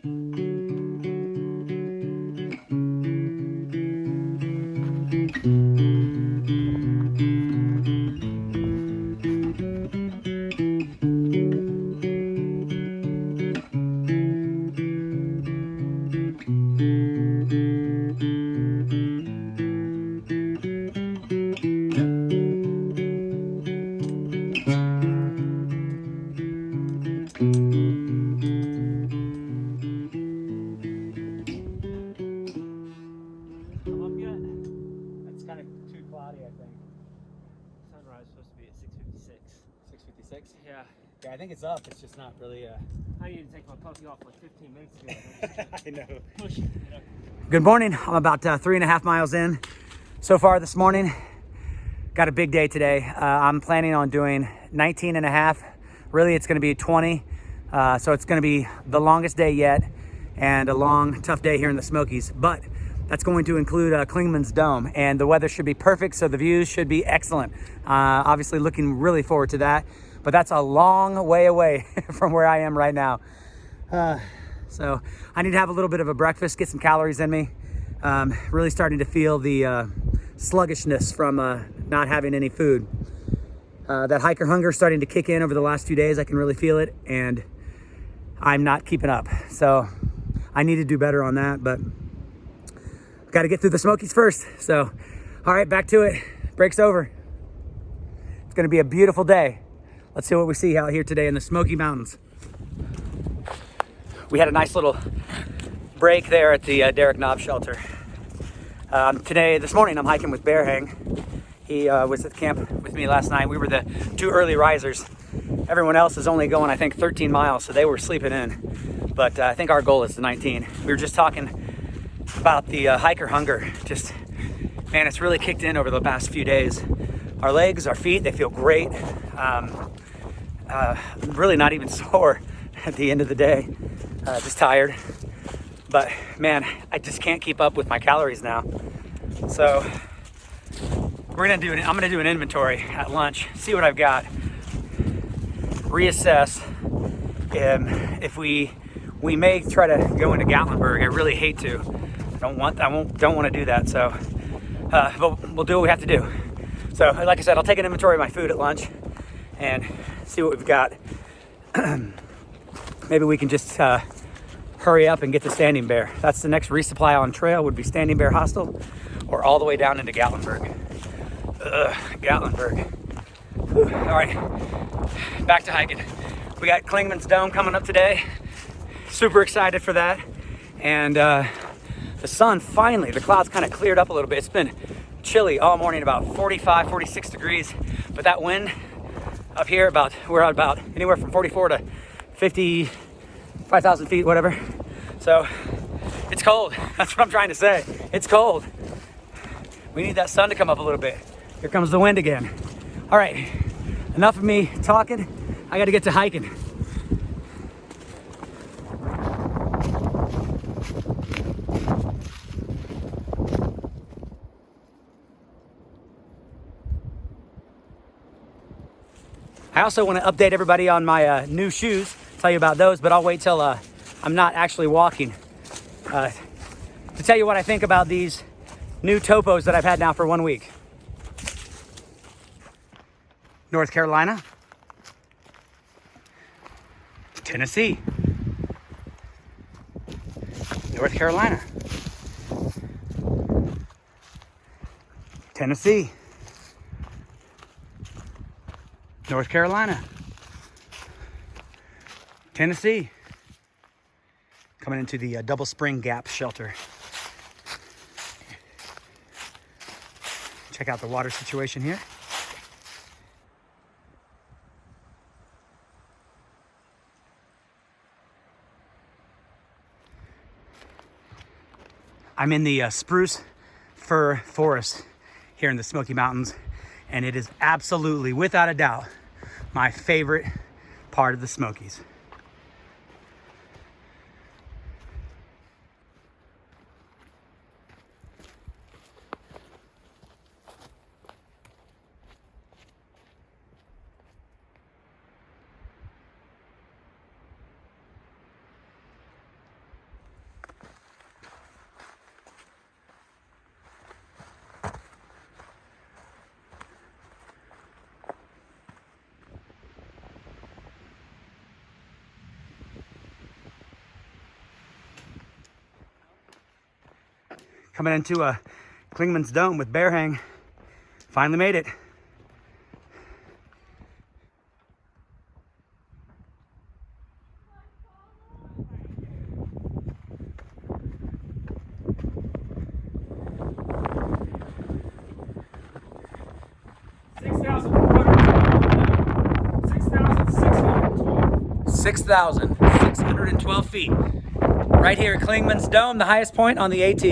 Yeah. Yeah, I think it's up. It's just not really. I need to take my puppy off like 15 minutes ago. I know. Push. Good morning. I'm about 3.5 miles in so far this morning. Got a big day today. I'm planning on doing 19 and a half. Really, it's going to be 20. So it's going to be the longest day yet and a long, tough day here in the Smokies. But that's going to include Clingmans Dome, and the weather should be perfect, so the views should be excellent. Obviously looking really forward to that. But that's a long way away from where I am right now. So I need to have a little bit of a breakfast, get some calories in me. Really starting to feel the sluggishness from not having any food. That hiker hunger is starting to kick in over the last few days. I can really feel it, and I'm not keeping up. So I need to do better on that, but got to get through the Smokies first. So, all right, back to it. Break's over. It's going to be a beautiful day. Let's see what we see out here today in the Smoky Mountains. We had a nice little break there at the Tricorn Knob shelter. This morning, I'm hiking with Bear Hang. He was at camp with me last night. We were the two early risers. Everyone else is only going, I think, 13 miles, so they were sleeping in. But I think our goal is the 19. We were just talking about the hiker hunger. Just, man, it's really kicked in over the past few days. Our legs, our feet, they feel great. Really not even sore at the end of the day. Just tired. But man, I just can't keep up with my calories now. So I'm gonna do an inventory at lunch, see what I've got, reassess. If we may try to go into Gatlinburg. I really hate to. Don't want to do that. So, but we'll do what we have to do. So, like I said, I'll take an inventory of my food at lunch and see what we've got. Maybe we can just hurry up and get to Standing Bear. That's the next resupply on trail, would be Standing Bear Hostel, or all the way down into Gatlinburg. Gatlinburg. Whew. All right, back to hiking. We got Clingmans Dome coming up today. Super excited for that. And the sun finally, the clouds kind of cleared up a little bit. It's been chilly all morning, about 45, 46 degrees. But that wind up here, we're at about anywhere from 44 to 55,000 feet, whatever. So it's cold. That's what I'm trying to say. It's cold. We need that sun to come up a little bit. Here comes the wind again. All right, enough of me talking. I got to get to hiking. I also want to update everybody on my new shoes, tell you about those, but I'll wait till I'm not actually walking to tell you what I think about these new topos that I've had now for 1 week. North Carolina, Tennessee, North Carolina, Tennessee, North Carolina, Tennessee. Coming into the Double Spring Gap shelter. Check out the water situation here. I'm in the spruce fir forest here in the Smoky Mountains, and it is absolutely, without a doubt, my favorite part of the Smokies. Coming into a Clingmans Dome with bear hang. Finally made it. Six 6,612 feet. Right here at Clingmans Dome, the highest point on the AT.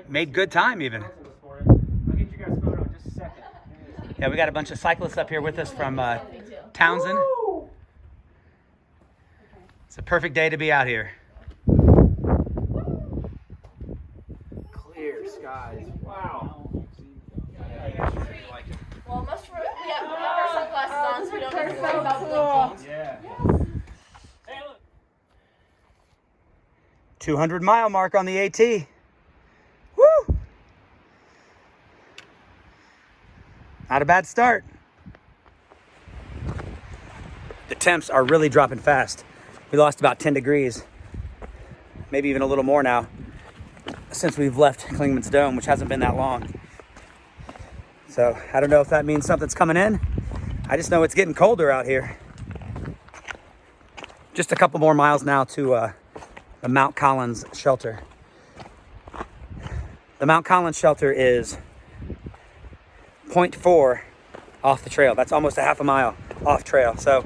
Made good time even. I'll get you guys photo in just a second. Yeah, we got a bunch of cyclists up here with us from Townsend. It's a perfect day to be out here. Clear skies. Wow. Well, we have our sunglasses on, so we don't have to worry about blinking. Yeah. Hey, look. 200-mile mark on the AT. Woo! Not a bad start. The temps are really dropping fast. We lost about 10 degrees, maybe even a little more now, since we've left Clingmans Dome, which hasn't been that long. So I don't know if that means something's coming in. I just know it's getting colder out here. Just a couple more miles now to the Mount Collins shelter. The Mount Collins shelter is 0.4 off the trail. That's almost a half a mile off trail. So,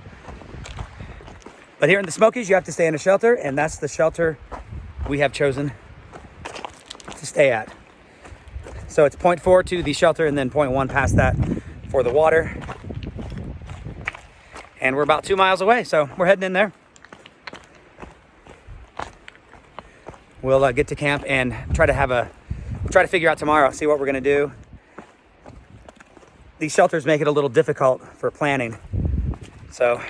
but here in the Smokies, you have to stay in a shelter, and that's the shelter we have chosen to stay at. So it's 0.4 to the shelter, and then 0.1 past that for the water. And we're about 2 miles away, so we're heading in there. We'll get to camp and try to figure out tomorrow, see what we're gonna do. These shelters make it a little difficult for planning. So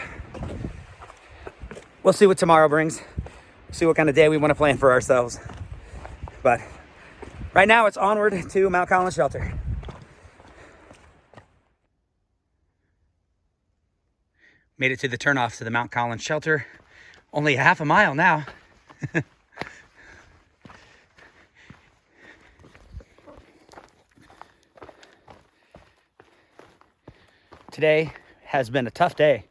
we'll see what tomorrow brings. See what kind of day we want to plan for ourselves. But right now it's onward to Mount Collins shelter. Made it to the turnoff to the Mount Collins shelter. Only a half a mile now. Today has been a tough day.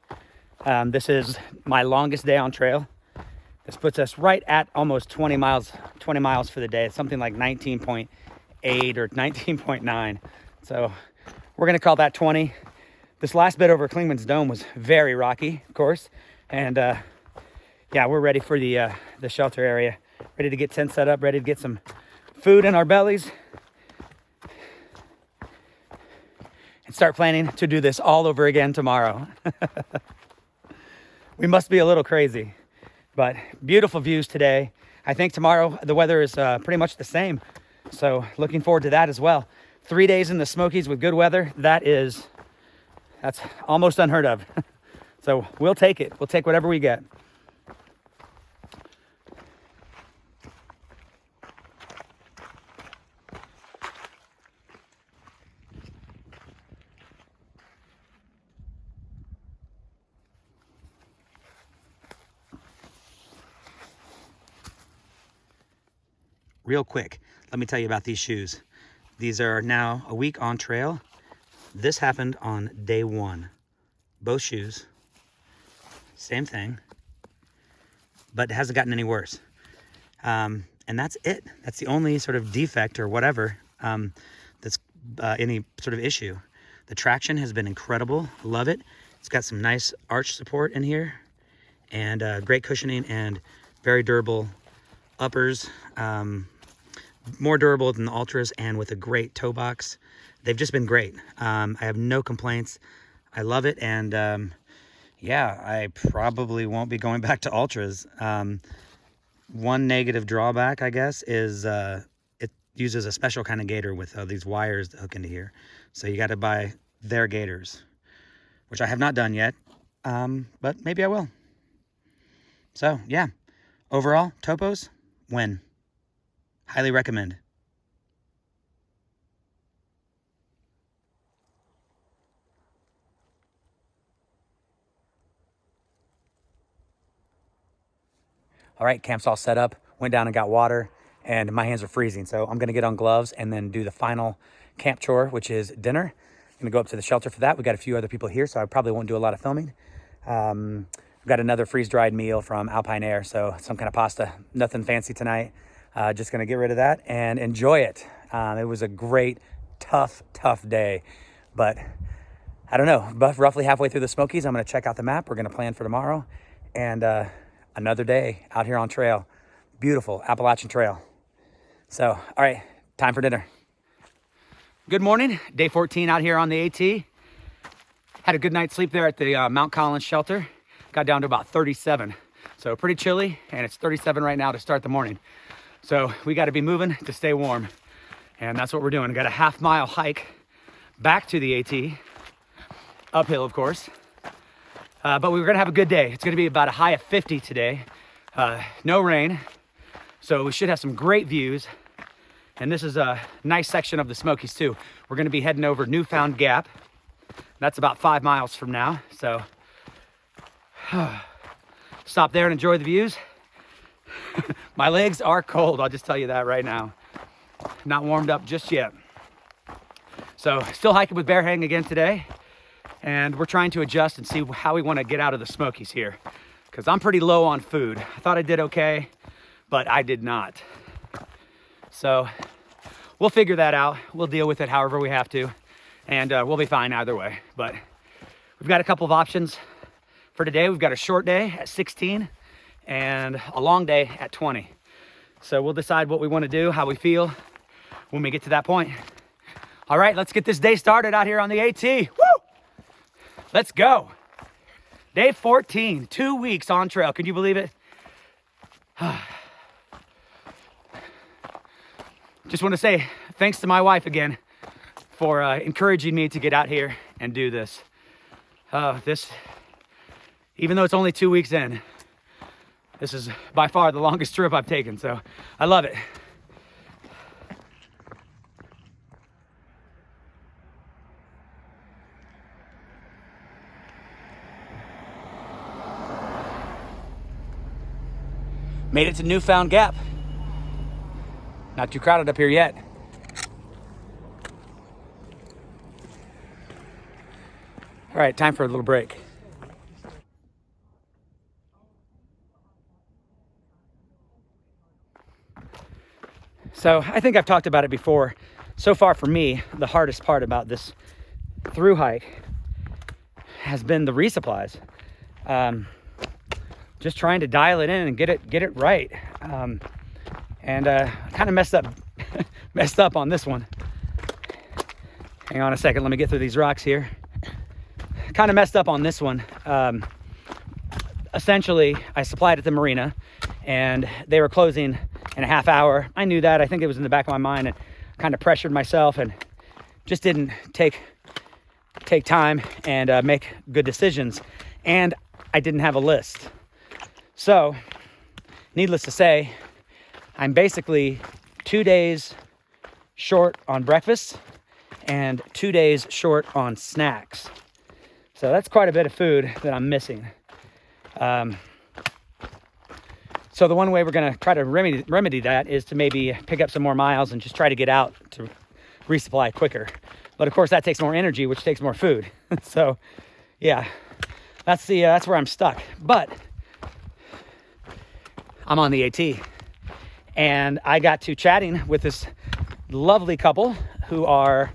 This is my longest day on trail. This puts us right at almost 20 miles for the day. It's something like 19.8 or 19.9. So we're gonna call that 20. This last bit over Clingman's Dome was very rocky, of course. And yeah, we're ready for the shelter area. Ready to get tent set up, ready to get some food in our bellies. And start planning to do this all over again tomorrow. We must be a little crazy, but beautiful views today. I think tomorrow the weather is pretty much the same. So looking forward to that as well. 3 days in the Smokies with good weather. That's almost unheard of. So we'll take it. We'll take whatever we get. Real quick, let me tell you about these shoes. These are now a week on trail. This happened on day 1. Both shoes, same thing, but it hasn't gotten any worse. And that's it. That's the only sort of defect or whatever that's any sort of issue. The traction has been incredible. Love it. It's got some nice arch support in here and great cushioning and very durable uppers. More durable than the Ultras and with a great toe box. They've just been great. I have no complaints. I love it. And yeah, I probably won't be going back to Ultras. One negative drawback, I guess, is it uses a special kind of gaiter with these wires that hook into here. So you got to buy their gaiters, which I have not done yet, but maybe I will. So yeah, overall, Topos, win. Highly recommend. All right, camp's all set up. Went down and got water. and my hands are freezing. So I'm gonna get on gloves and then do the final camp chore, which is dinner. I'm gonna go up to the shelter for that. We got a few other people here, so I probably won't do a lot of filming. We've got another freeze-dried meal from Alpine Air, so some kind of pasta. Nothing fancy tonight. Just gonna get rid of that and enjoy it. It was a great, tough day, but I don't know, but roughly halfway through the Smokies, I'm gonna check out the map. We're gonna plan for tomorrow, and another day out here on trail. Beautiful Appalachian Trail. So, all right, time for dinner. Good morning, day 14 out here on the AT. Had a good night's sleep there at the Mount Collins shelter. Got down to about 37. So pretty chilly, and it's 37 right now to start the morning. So we gotta be moving to stay warm. And that's what we're doing. Got a half-mile hike back to the AT, uphill of course. But we're gonna have a good day. It's gonna be about a high of 50 today. No rain, so we should have some great views. And this is a nice section of the Smokies too. We're gonna be heading over Newfound Gap. That's about 5 miles from now, so stop there and enjoy the views. My legs are cold, I'll just tell you that right now. Not warmed up just yet. So still hiking with Bear Hang again today, and we're trying to adjust and see how we want to get out of the Smokies here, because I'm pretty low on food. I thought I did okay, but I did not. So we'll figure that out. We'll deal with it however we have to, and we'll be fine either way. But we've got a couple of options for today. We've got a short day at 16 and a long day at 20. So we'll decide what we want to do, how we feel when we get to that point. All right, let's get this day started out here on the AT. Woo! Let's go. Day 14, 2 weeks on trail. Can you believe it? Just want to say thanks to my wife again for encouraging me to get out here and do this. Even though it's only 2 weeks in, this is by far the longest trip I've taken, so I love it. Made it to Newfound Gap. Not too crowded up here yet. All right, time for a little break. So I think I've talked about it before. So far for me, the hardest part about this through hike has been the resupplies. Just trying to dial it in and get it right. And kind of messed up on this one. Hang on a second, let me get through these rocks here. Kind of messed up on this one. Essentially, I supplied at the marina and they were closing in a half hour. I knew that. I think it was in the back of my mind, and kind of pressured myself and just didn't take time and make good decisions. And I didn't have a list. So, needless to say, I'm basically 2 days short on breakfast and 2 days short on snacks. So that's quite a bit of food that I'm missing. So the one way we're gonna try to remedy that is to maybe pick up some more miles and just try to get out to resupply quicker. But of course that takes more energy, which takes more food. So yeah, that's where I'm stuck. But I'm on the AT, and I got to chatting with this lovely couple who are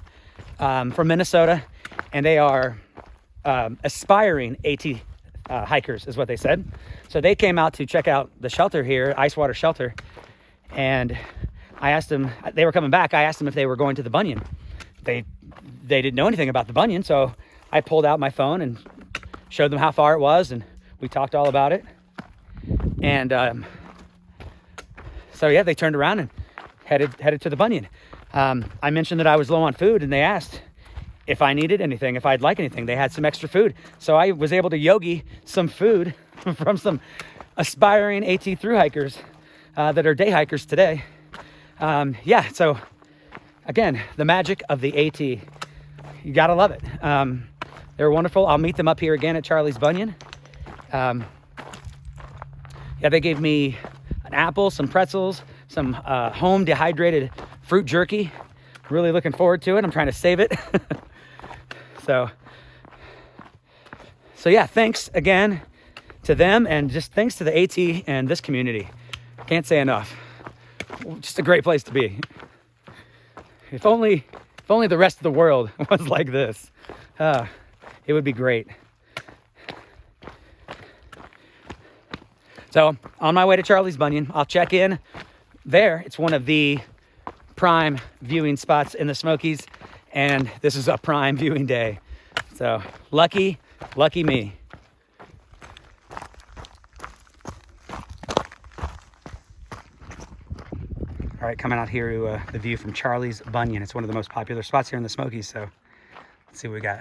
from Minnesota, and they are aspiring AT hikers is what they said. So they came out to check out the shelter here, Ice Water Shelter, and I asked them, they were coming back, I asked them if they were going to the Bunion. They didn't know anything about the Bunion, so I pulled out my phone and showed them how far it was, and we talked all about it. And so yeah, they turned around and headed to the Bunion. I mentioned that I was low on food, and they asked if I needed anything, if I'd like anything. They had some extra food. So I was able to yogi some food from some aspiring AT thru hikers that are day hikers today. Yeah, so again, the magic of the AT. You gotta love it. They're wonderful. I'll meet them up here again at Charlie's Bunion. Yeah, they gave me an apple, some pretzels, some home dehydrated fruit jerky. Really looking forward to it. I'm trying to save it. So yeah, thanks again to them, and just thanks to the AT and this community. Can't say enough. Just a great place to be. If only the rest of the world was like this, it would be great. So on my way to Charlie's Bunion, I'll check in there. It's one of the prime viewing spots in the Smokies, and this is a prime viewing day. So lucky me. All right, coming out here to the view from Charlie's Bunion. It's one of the most popular spots here in the Smokies, so let's see what we got.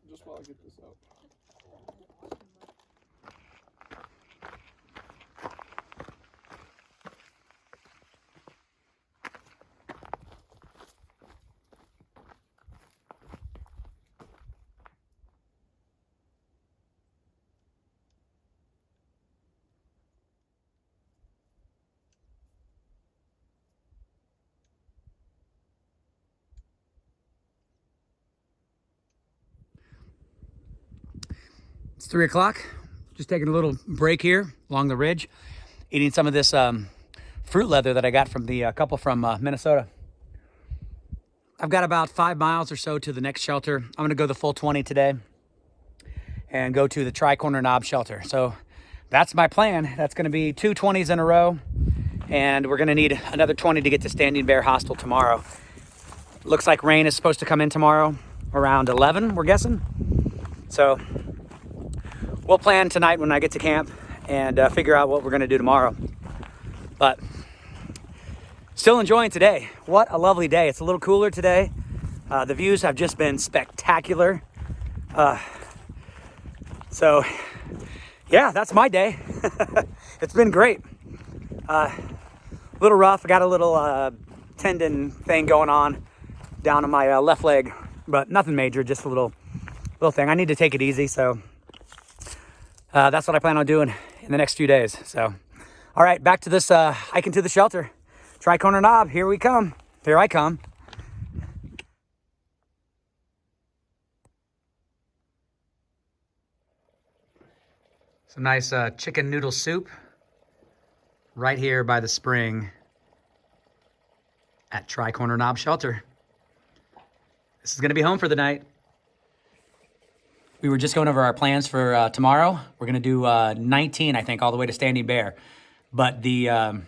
Just while I get this out. It's 3 o'clock. Just taking a little break here along the ridge, eating some of this fruit leather that I got from the couple from Minnesota. I've got about 5 miles or so to the next shelter. I'm gonna go the full 20 today and go to the Tricorn Knob shelter. So that's my plan. That's gonna be 2 20s in a row, and we're gonna need another 20 to get to Standing Bear Hostel tomorrow. Looks like rain is supposed to come in tomorrow around 11, we're guessing. So we'll plan tonight when I get to camp and figure out what we're gonna do tomorrow. But still enjoying today. What a lovely day. It's a little cooler today. The views have just been spectacular. So yeah, that's my day. It's been great. A little rough. I got a little tendon thing going on down on my left leg, but nothing major, just a little thing. I need to take it easy, so that's what I plan on doing in the next few days. So, all right, back to this hiking to the shelter. Tricorn Knob, here we come. Here I come. Some nice chicken noodle soup right here by the spring at Tricorn Knob Shelter. This is gonna be home for the night. We were just going over our plans for tomorrow. We're gonna do 19, I think, all the way to Standing Bear. But the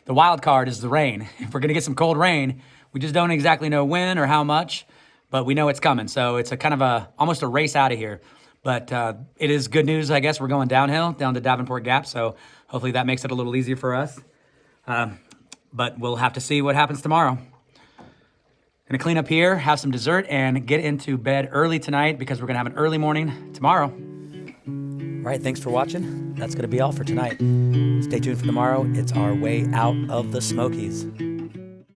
wild card is the rain. If we're gonna get some cold rain, we just don't exactly know when or how much, but we know it's coming. So it's a kind of almost a race out of here. But it is good news, I guess. We're going downhill, down to Davenport Gap. So hopefully that makes it a little easier for us. But we'll have to see what happens tomorrow. Gonna clean up here, have some dessert, and get into bed early tonight because we're gonna have an early morning tomorrow. All right, thanks for watching. That's gonna be all for tonight. Stay tuned for tomorrow. It's our way out of the Smokies.